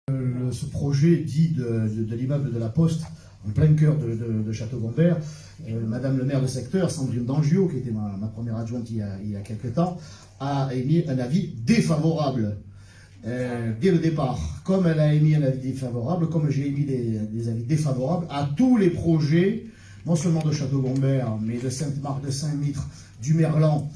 Ce projet dit de l'immeuble de la Poste, en plein cœur de Château-Gombert, Madame le maire de secteur, Sandrine Dangio, qui était ma première adjointe il y a quelques temps, a émis un avis défavorable dès le départ. Comme elle a émis un avis défavorable, comme j'ai émis des avis défavorables à tous les projets, non seulement de Château-Gombert, mais de Sainte-Marthe de Saint-Mitre, du Merlan,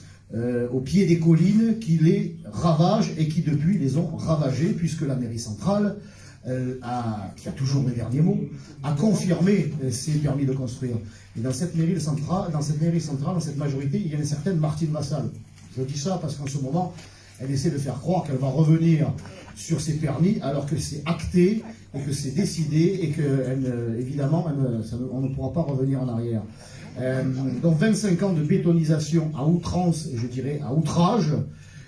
au pied des collines, qui les ravagent et qui depuis les ont ravagés, puisque la mairie centrale, qui a toujours le dernier mot, a confirmé ses permis de construire. Et dans cette mairie centrale, dans cette majorité, il y a une certaine Martine Vassal. Je dis ça parce qu'en ce moment, elle essaie de faire croire qu'elle va revenir sur ses permis, alors que c'est acté et que c'est décidé et que, évidemment, on ne pourra pas revenir en arrière. Donc 25 ans de bétonisation à outrance, et je dirais à outrage,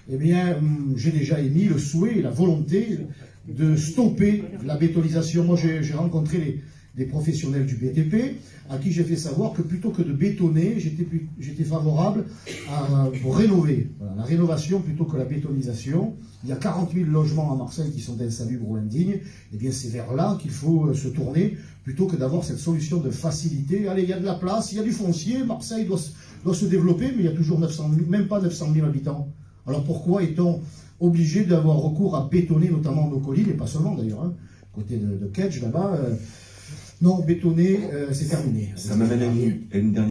eh bien, j'ai déjà émis le souhait et la volonté de stopper la bétonisation. Moi, j'ai rencontré des professionnels du BTP à qui j'ai fait savoir que plutôt que de bétonner, j'étais favorable à rénover. Voilà, la rénovation plutôt que la bétonisation. Il y a 40 000 logements à Marseille qui sont insalubres ou indignes. Eh bien, c'est vers là qu'il faut se tourner plutôt que d'avoir cette solution de facilité. Allez, il y a de la place, il y a du foncier, Marseille doit se développer, mais il y a toujours 900 000, même pas 900 000 habitants. Alors pourquoi est-on obligé d'avoir recours à bétonner, notamment nos collines, et pas seulement d'ailleurs, hein, côté de Kedge là-bas, non, bétonner, c'est terminé. Ça m'amène à une dernière